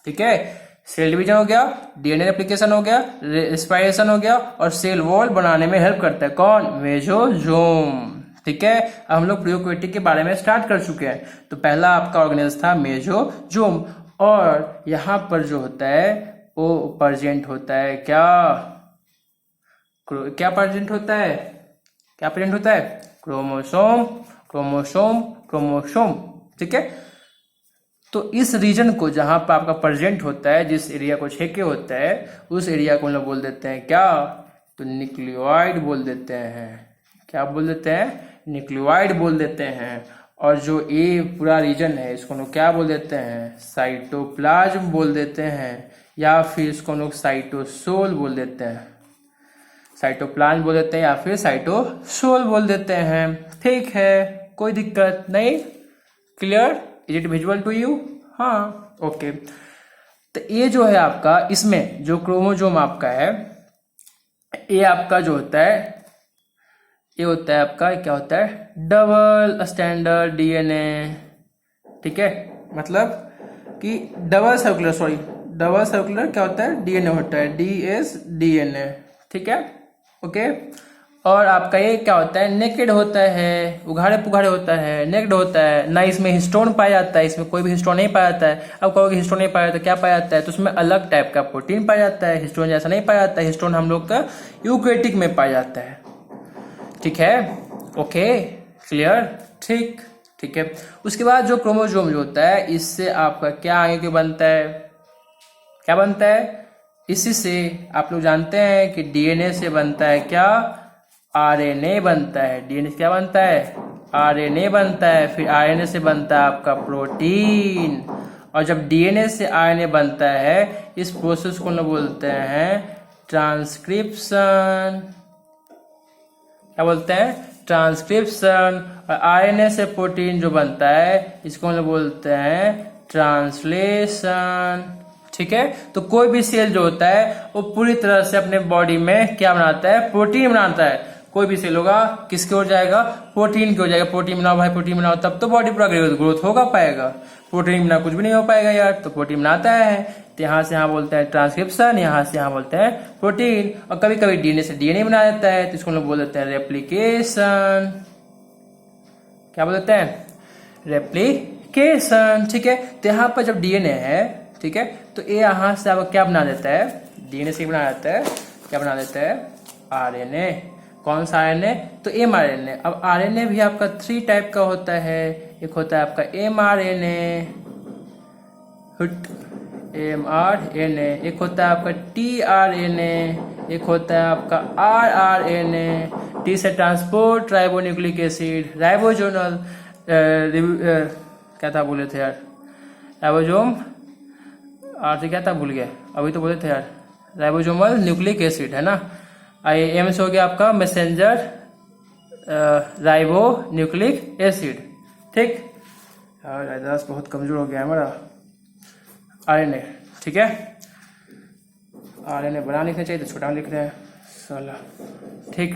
Speaker 1: ठीक है, सेल डिवीजन हो गया, डीएनए रेप्लिकेशन हो गया, रिस्पिरेशन हो गया और सेल वॉल बनाने में हेल्प करता है कौन? मेसोजोम। ठीक है, अब हम लोग प्रोकैरियोटिक के बारे में स्टार्ट कर चुके हैं। तो पहला आपका ऑर्गेनेल था मेसोजोम और यहाँ पर जो होता है वो प्रेजेंट होता है क्या प्रेजेंट होता है? क्रोमोसोम। ठीक है, तो इस रीजन को जहां पर आपका प्रेजेंट होता है, जिस एरिया को छेके होता है, उस एरिया को हम लोग बोल देते हैं क्या? तो न्यूक्लियोइड बोल देते हैं। क्या बोल देते हैं? न्यूक्लियोइड बोल देते हैं। और जो ये पूरा रीजन है इसको लोग क्या बोल देते हैं? साइटोप्लाज्म बोल देते हैं, या फिर इसको लोग साइटोसोल बोल देते हैं। साइटोप्लाज्म बोल देते हैं या फिर साइटोसोल बोल देते हैं। ठीक है, कोई दिक्कत नहीं। Clear? Is it visual to you? हाँ, ओके। तो ये जो है आपका, इसमें जो क्रोमोजोम आपका है, ये आपका जो होता है, ये होता है आपका, क्या होता है? Double standard DNA. ठीक है, मतलब कि डबल सर्कुलर क्या होता है? डीएनए होता है, डीएनए। ठीक है, ओके। और आपका ये क्या होता है, नेकेड होता है, उघाड़े पुघाड़े होता है, नेक्ड होता है ना, इसमें हिस्टोन पाया जाता है, इसमें कोई भी हिस्टोन नहीं पाया जाता है। अब कहोगे हिस्टोन नहीं पाया जाता, क्या पाया जाता है, तो उसमें अलग टाइप का प्रोटीन पाया जाता है, हिस्टोन जैसा नहीं पाया जाता है। हिस्टोन हम लोग का यूकेरियोटिक में पाया जाता है। ठीक है, ओके, क्लियर, ठीक, ठीक है। उसके बाद जो क्रोमोसोम जो होता है, इससे आपका क्या आगे क्यों बनता है, क्या बनता है, इसी से आप लोग जानते हैं कि डीएनए से बनता है क्या, आरएनए बनता है। डीएनए से क्या बनता है, आरएनए बनता है। फिर आरएनए से बनता है आपका प्रोटीन। और जब डीएनए से आरएनए बनता है, इस प्रोसेस को लोग बोलते हैं ट्रांसक्रिप्शन। क्या बोलते हैं, ट्रांसक्रिप्शन। और आरएनए से प्रोटीन जो बनता है, इसको हम लोग बोलते हैं ट्रांसलेशन। ठीक है, तो कोई भी सेल जो होता है वो पूरी तरह से अपने बॉडी में क्या बनाता है, प्रोटीन बनाता है। कोई भी सेल होगा किसकी ओर जाएगा, प्रोटीन की ओर जाएगा। प्रोटीन बनाओ भाई, प्रोटीन बनाओ, तब तो बॉडी पूरा ग्रोथ होगा पाएगा। प्रोटीन बिना कुछ भी नहीं हो पाएगा यार, तो प्रोटीन बनाता है। तो यहाँ से यहाँ बोलते हैं ट्रांसक्रिप्शन, यहाँ से यहाँ बोलते हैं प्रोटीन। और कभी कभी डीएनए से डीएनए बना देता है, तो इसको लोग बोल देते हैं रेप्लिकेशन। क्या बोल देते हैं, रेप्लिकेशन। ठीक है, तो यहाँ पर जब डीएनए है, ठीक है, तो ये यहाँ से अब क्या बना देता है, डीएनए से बना देता है, क्या बना देता है, आरएनए। कौन सा आरएनए, तो mRNA। अब आरएनए भी आपका 3 टाइप का होता है। एक होता है आपका mRNA, एक होता है आपका tRNA, एक होता है आपका rRNA। टी से ट्रांसपोर्ट राइबोन्यूक्लिक एसिड, राइबोजोनल क्या था बोले थे यार, राइबोजोम, आर से क्या था भूल गया, अभी तो बोले थे यार, राइबोजोमल न्यूक्लिक एसिड है ना। एम से हो गया आपका मैसेंजर राइबो न्यूक्लिक एसिड। ठीक, यार राइदास बहुत कमजोर हो गया हमारा। आरएनए, ठीक है, आरएनए बड़ा लिखना चाहिए तो छोटा लिख रहे हैं साला। ठीक,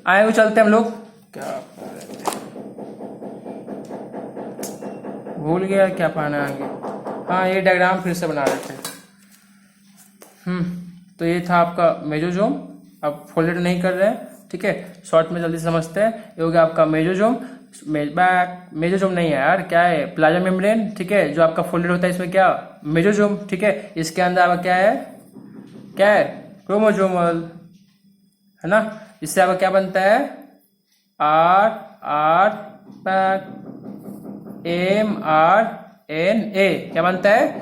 Speaker 1: आए हुए चलते हम लोग, क्या भूल गया क्या पाना आगे। हाँ, ये डायग्राम फिर से बना रहे थे। तो ये था आपका मेजोजोम। अब फोल्डेड नहीं कर रहे हैं, ठीक है, शॉर्ट में जल्दी समझते हैं। ये हो गया आपका मेजोजोम। मेजोजोम नहीं है यार, क्या है, प्लाज्मा मेम्ब्रेन। ठीक है, जो आपका फोल्डेड होता है इसमें क्या, मेजोजोम। ठीक है, इसके अंदर आपका क्या है, क्या है, क्रोमोजोमल, है ना। इससे आपका क्या बनता है, mRNA। क्या बनता है,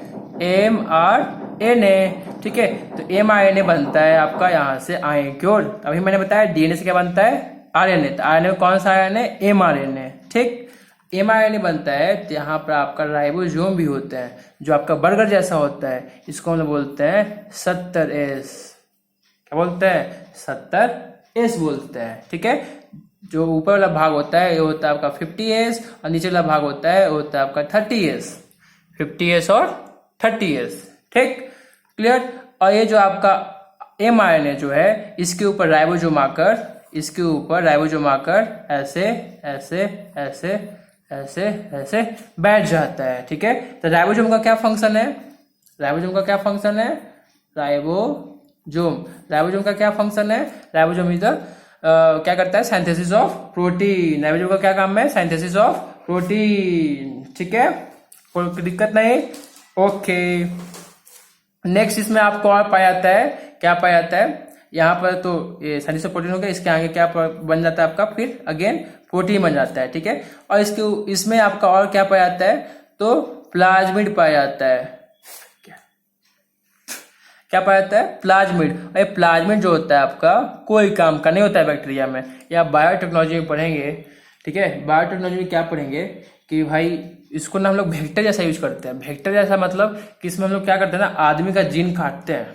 Speaker 1: mRNA। ठीक है, तो mRNA बनता है आपका यहाँ से आयोक्योर। अभी मैंने बताया डीएनए से क्या बनता है, आरएनए। तो आरएनए कौन सा आरएनए, mRNA। ठीक, mRNA बनता है, तो यहाँ पर आपका राइबोसोम भी होता है, जो आपका बर्गर जैसा होता है। इसको हम बोलते हैं 70S। क्या बोलते हैं, 70S बोलते हैं। ठीक है, जो ऊपर वाला भाग होता है ये होता है आपका 50S, और नीचे वाला भाग होता है वो होता है आपका 30S। 50S और 30S। ठीक, क्लियर। और ये जो आपका mRNA जो है, इसके ऊपर राइबोसोम आकर, इसके ऊपर राइबोसोम आकर ऐसे ऐसे ऐसे ऐसे ऐसे बैठ जाता है। ठीक है, तो राइबोसोम का क्या फंक्शन है, राइबोसोम का क्या फंक्शन है, राइबोसोम का क्या फंक्शन है, राइबोसोम इधर क्या करता है, सिंथेसिस ऑफ प्रोटीन। राइबोसोम का क्या काम है, सिंथेसिस ऑफ प्रोटीन। ठीक है, कोई दिक्कत नहीं, ओके। नेक्स्ट इसमें आपको और पाया जाता है, क्या पाया जाता है, यहाँ पर तो ये सिंथेसिस ऑफ प्रोटीन हो गया, इसके आगे क्या बन जाता है आपका, फिर अगेन प्रोटीन बन जाता है। ठीक है, और इसमें आपका और क्या पाया जाता है, तो प्लाज्मिड पाया जाता है। क्या पाया जाता है, प्लाज्मिड। और ये प्लाज्मिड जो होता है आपका कोई काम का नहीं होता है बैक्टीरिया में। या बायोटेक्नोलॉजी में पढ़ेंगे, ठीक है, बायोटेक्नोलॉजी में क्या पढ़ेंगे कि भाई इसको ना हम लोग वेक्टर जैसा यूज करते हैं। वेक्टर जैसा मतलब कि इसमें हम लोग क्या करते हैं ना, आदमी का जीन काटते हैं,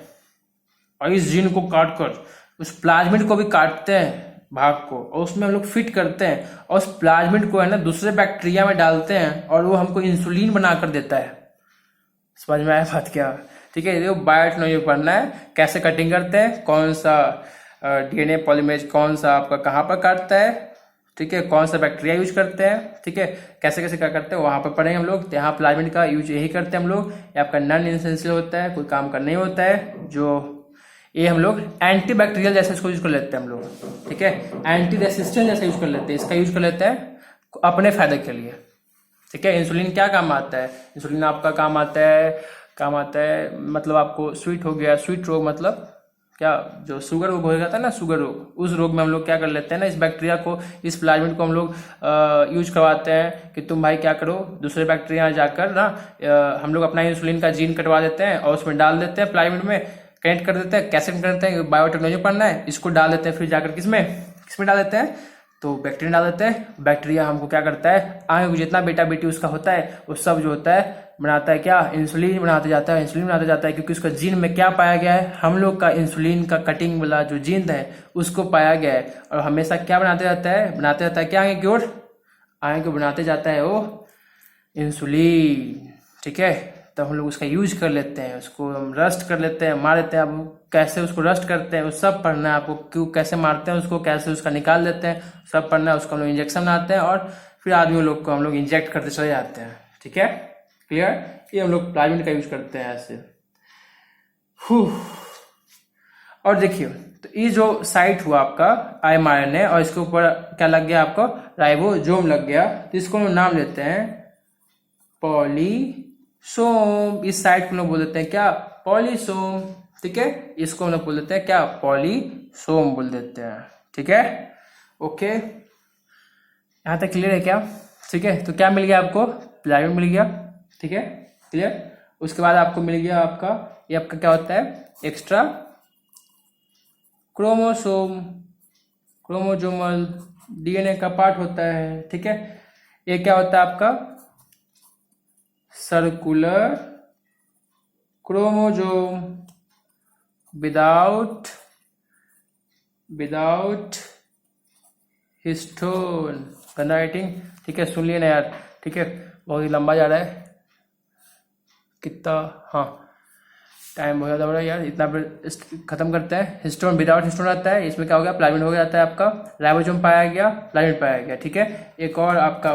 Speaker 1: और इस जीन को काट कर उस प्लाज्मिड को भी काटते हैं भाग को, और उसमें हम लोग फिट करते हैं, और उस प्लाज्मिड को है ना दूसरे बैक्टीरिया में डालते हैं, और वो हमको इंसुलिन बनाकर देता है। समझ में आया बात क्या, ठीक है। ये बायोटेक्नोलॉजी पढ़ना है, कैसे कटिंग करते हैं, कौन सा डीएनए पॉलीमरेज कौन सा आपका कहाँ पर काटता है, ठीक है, कौन सा बैक्टीरिया यूज करते हैं, ठीक है, कैसे कैसे क्या करते हैं वहां पर पढ़ेंगे हम लोग। तो यहाँ प्लाज्मिड का यूज यही करते हैं हम लोग। ये आपका नॉन एसेंशियल होता है, कोई काम का नहीं होता है। जो ये हम लोग एंटी बैक्टीरियल जैसे इसको यूज कर लेते हैं हम लोग, ठीक है, एंटी रेसिस्टेंट जैसे यूज कर लेते हैं, इसका यूज कर लेते हैं अपने फायदे के लिए, ठीक है। इंसुलिन क्या काम आता है, इंसुलिन आपका काम आता है मतलब आपको स्वीट हो गया, स्वीट रोग मतलब क्या, जो शुगर रोग हो जाता है ना, शुगर रोग, उस रोग में हम लोग क्या कर लेते हैं ना, इस बैक्टीरिया को, इस प्लाज्मिड को हम लोग यूज करवाते हैं कि तुम भाई क्या करो, दूसरे बैक्टीरिया जाकर ना हम लोग अपना इंसुलिन का जीन कटवा देते हैं और उसमें डाल देते हैं, प्लाज्मिड में कनेक्ट कर देते हैं, कैसे करते हैं, बायोटेक्नोलॉजी पढ़ना है, इसको डाल देते हैं, फिर जाकर किसमें डाल देते हैं, तो बैक्टीरिया डाल देते हैं। बैक्टीरिया हमको क्या करता है, आगे को जितना बेटा बेटी उसका होता है वो सब जो होता है बनाता है क्या, इंसुलिन बनाते जाता है, इंसुलिन बनाते जाता है, क्योंकि उसका जीन में क्या पाया गया है, हम लोग का इंसुलिन का कटिंग वाला जो जीन है उसको पाया गया है, और हमेशा क्या बनाते जाता है क्या, आगे की ओर, आगे को बनाते जाता है वो इंसुलिन, ठीक है। तब हम लोग उसका यूज कर लेते हैं, उसको हम रस्ट कर लेते हैं, मार देते हैं। अब कैसे उसको रस्ट करते हैं वो सब पढ़ना है आपको, क्यों कैसे मारते हैं उसको, कैसे उसका निकाल देते हैं, सब पढ़ना है। उसको हम लोग इंजेक्शन बनाते हैं और फिर आदमी लोग को हम लोग इंजेक्ट करते चले जाते हैं, ठीक है, क्लियर। ये हम लोग प्लाज्मिड का यूज करते हैं ऐसे। और देखिए, तो ये जो साइट हुआ आपका IMRNA और इसके ऊपर क्या लग गया आपको, राइबोसोम लग गया, तो इसको हम नाम लेते हैं पॉलीसोम। इस साइट को लोग बोल देते हैं क्या, पॉलीसोम, ठीक है। इसको हम लोग बोल देते हैं क्या, पॉलीसोम बोल देते हैं, ठीक है, ओके। यहां तक क्लियर है क्या, ठीक है। तो क्या मिल गया आपको, प्लाज्मिड मिल गया, ठीक है, क्लियर। उसके बाद आपको मिल गया आपका, ये आपका क्या होता है, एक्स्ट्रा क्रोमोसोम, क्रोमोसोमल DNA का पार्ट होता है, ठीक है। ये क्या होता है आपका, सर्कुलर क्रोमोसोम विदाउट हिस्टोन, गंदा राइटिंग, ठीक है, सुन लिए ना यार, ठीक है, बहुत ही लंबा जा रहा है कितना, हाँ टाइम हो जाता है यार, इतना खत्म करते हैं। हिस्टोन, विदाउट हिस्टोन आता है, इसमें क्या हो गया, प्लाज्मिड हो जाता है आपका, राइबोसोम पाया गया, प्लाज्मिड पाया गया, ठीक है। एक और आपका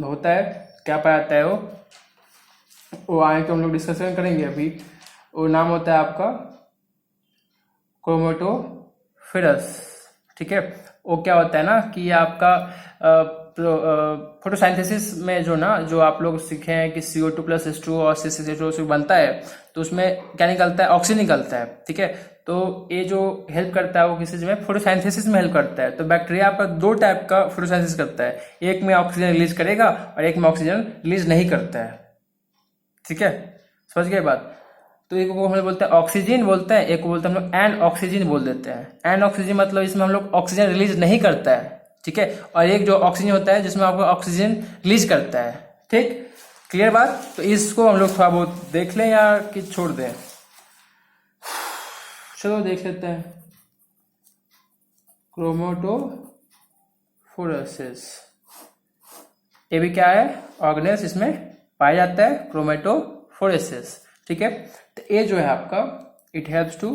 Speaker 1: होता है, क्या पाया जाता है वो आगे तो हम लोग डिस्कशन करेंगे अभी, वो नाम होता है आपका क्रोमेटोफोरस, ठीक है। वो क्या होता है ना कि ये आपका फोटोसाइंथेसिस में जो आप लोग सीखे हैं कि CO2 + H2O और C6H12 बनता है, तो उसमें क्या निकलता है, ऑक्सीजन निकलता है, ठीक है। तो ये जो हेल्प करता है वो किस चीज में, फोटोसाइंथेसिस में हेल्प करता है। तो बैक्टीरिया आपका 2 टाइप का फोटोसाइंथेसिस करता है, एक में ऑक्सीजन रिलीज करेगा और एक में ऑक्सीजन रिलीज नहीं करता है, ठीक है, समझ गए बात। तो एक को हम लोग बोलते हैं ऑक्सीजन बोलते हैं, एक को बोलते हैं हम लोग एन ऑक्सीजन बोल देते हैं। एन ऑक्सीजन मतलब इसमें हम लोग ऑक्सीजन रिलीज नहीं करता है, ठीक है, और एक जो ऑक्सीजन होता है जिसमें आपको ऑक्सीजन रिलीज करता है, ठीक, क्लियर बात। तो इसको हम लोग थोड़ा बहुत देख लें या कि छोड़ दें, चलो देख लेते हैं। क्रोमेटोफोरेसिस, ये भी क्या है, ऑर्गेनेल्स इसमें पाया जाता है, क्रोमेटोफोरेसिस, ठीक है। तो ये जो है आपका, इट हेल्प्स टू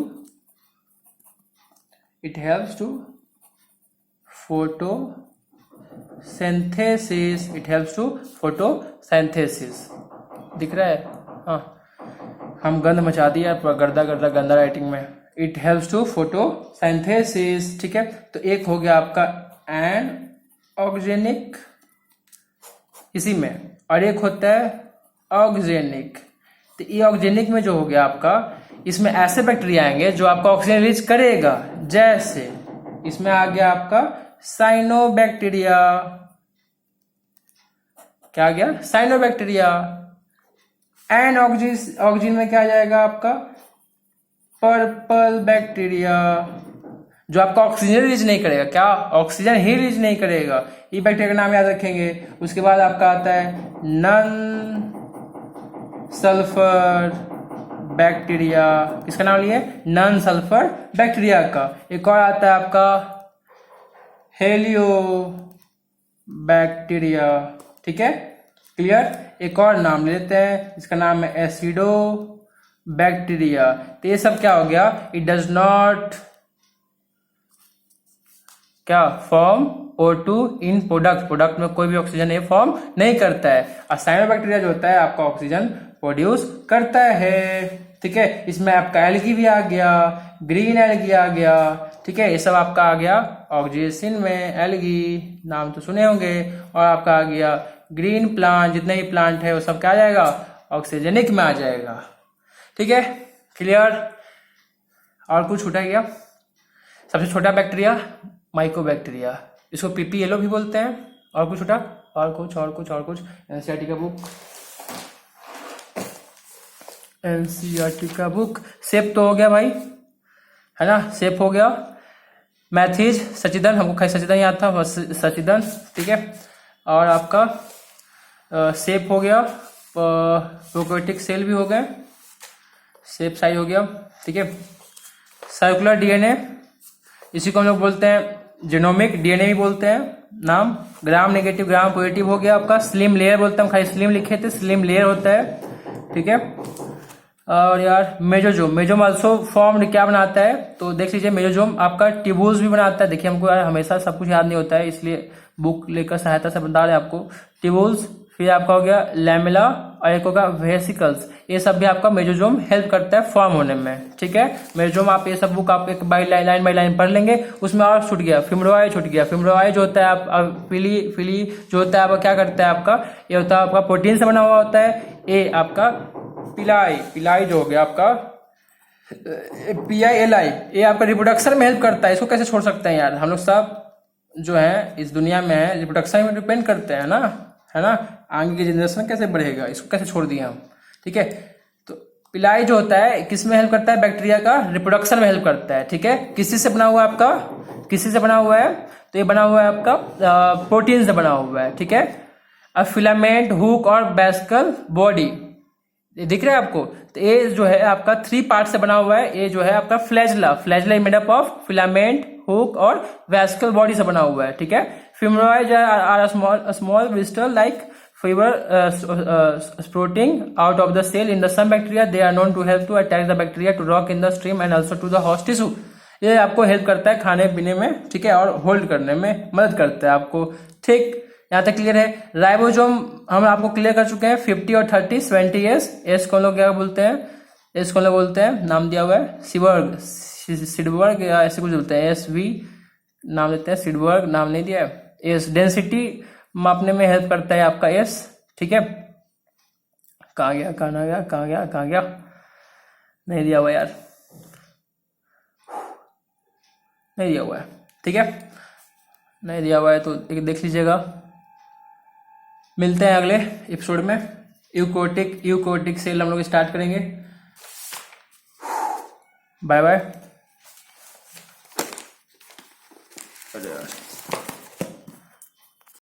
Speaker 1: फोटोसिंथेसिस, दिख रहा है, हाँ हम गंद मचा दिया गर्दा गंदा राइटिंग में। इट हेल्प्स टू फोटोसिंथेसिस, ठीक है। तो एक हो गया आपका एनऑक्जेनिक इसी में, और एक होता है ऑक्जेनिक। तो ये ऑक्जेनिक में जो हो गया आपका, इसमें ऐसे बैक्टीरिया आएंगे जो आपका ऑक्सीजन रिलीज करेगा, जैसे इसमें आ गया आपका साइनोबैक्टीरिया, क्या आ गया, साइनोबैक्टीरिया। एन ऑक्सीजन में क्या आ जाएगा आपका, पर्पल बैक्टीरिया, जो आपका ऑक्सीजन रिलीज नहीं करेगा, क्या ऑक्सीजन ही रिलीज नहीं करेगा, ये बैक्टीरिया का नाम याद रखेंगे। उसके बाद आपका आता है नन सल्फर बैक्टीरिया, किसका नाम लिए, नन सल्फर बैक्टीरिया का। एक और आता है आपका हेलियो बैक्टीरिया, ठीक है, क्लियर। एक और नाम लेते हैं, इसका नाम है एसिडो बैक्टीरिया। तो ये सब क्या हो गया, इट डज नॉट क्या फॉर्म O2 इन प्रोडक्ट में कोई भी ऑक्सीजन ये फॉर्म नहीं करता है। और साइनोबैक्टीरिया जो होता है आपका ऑक्सीजन प्रोड्यूस करता है, ठीक है। इसमें आपका एल्गी भी आ गया, ग्रीन एल्गी आ गया, ठीक है। ये सब आपका आ गया ऑक्सीजन में, एल्गी नाम तो सुने होंगे। और आपका आ गया ग्रीन प्लांट, जितने भी प्लांट है वो सब क्या आ जाएगा, ऑक्सीजनिक में आ जाएगा, ठीक है। क्लियर। और कुछ छूटा गया? सबसे छोटा बैक्टीरिया माइकोबैक्टीरिया, इसको पीपीएलओ भी बोलते हैं। और कुछ छूटा? और कुछ एनसीईआरटी का बुक, एनसीईआरटी का बुक। सेप तो हो गया भाई, है ना, सेप हो गया। मैथिज, सचिदन, हमको खाली सचिदन याद था, बस सचिदन, ठीक है। और आपका सेप हो गया, प्रोकैरियोटिक सेल भी हो गए, सेप साइज हो गया, ठीक है। सर्कुलर डीएनए, इसी को हम लोग बोलते हैं जीनोमिक डीएनए भी बोलते हैं नाम। ग्राम नेगेटिव ग्राम पॉजिटिव हो गया आपका। स्लिम लेयर बोलते हैं, हम खाली स्लिम लिखे थे, स्लिम लेयर होता है, ठीक है। और यार मेजोजोम आल्सो फॉर्म्ड क्या बनाता है, तो देख लीजिए मेजोजोम आपका ट्यूबुल्स भी बनाता है। देखिए हमको यार हमेशा सब कुछ याद नहीं होता है, इसलिए बुक लेकर सहायता से बता रहे हैं आपको। ट्यूबुल्स, फिर आपका हो गया लैमेला, और एक होगा वेसिकल्स। ये सब भी आपका मेजोजोम हेल्प करता है फॉर्म होने में, ठीक है। मेजोजोम आप ये सब बुक आप एक लाइन बाई लाइन पढ़ लेंगे। उसमें और छूट गया फिमरोआई, छूट गया फिमरोआई जो होता है आप फिली जो होता है आपका क्या करता है आपका, ये होता है आपका प्रोटीन से बना हुआ होता है। ये आपका पिलाई जो हो गया आपका PILI, ये आपका रिप्रोडक्शन में हेल्प करता है। इसको कैसे छोड़ सकते हैं यार, हम लोग सब जो है इस दुनिया में है रिप्रोडक्शन में डिपेंड करते हैं ना, है ना। आगे की जनरेशन कैसे बढ़ेगा, इसको कैसे छोड़ दिए हम, ठीक है। तो पिलाई जो होता है किस में हेल्प करता है, बैक्टीरिया का रिप्रोडक्शन में हेल्प करता है, ठीक है। किसी से बना हुआ है आपका, किसी से बना हुआ है, तो ये बना हुआ है आपका प्रोटीन से बना हुआ है, ठीक है। अब फिलामेंट, हुक और बेसिकल बॉडी, ये दिख रहा है आपको। तो ये जो है आपका 3 पार्ट से बना हुआ है। ये जो है आपका flagella made up of filament, hook और वेसिकल बॉडी से बना हुआ है, ठीक है। Fimbroid are small blister like fiber sprouting out of the cell in the some bacteria. They are known to help to attack the bacteria to rock in the stream and also to the host tissue. ये आपको help करता है खाने पीने में, ठीक है, और होल्ड करने में मदद करता है आपको, ठीक। यहाँ तक क्लियर है। राइबोसोम हम आपको क्लियर कर चुके हैं, 50 और 30 70 एस को लोग क्या बोलते हैं, एस को लोग बोलते हैं, नाम दिया हुआ है सिडबर्ग या ऐसे कुछ बोलते हैं, SV नाम लेते हैं, सिडबर्ग नाम नहीं दिया है। एस डेंसिटी मापने में हेल्प करता है आपका एस, ठीक है। कहाँ गया, नहीं दिया हुआ यार, नहीं दिया हुआ है, ठीक है, नहीं दिया हुआ है तो देख लीजिएगा। मिलते हैं अगले एपिसोड में। यूकोटिक सेल हम लोग स्टार्ट करेंगे। Bye bye.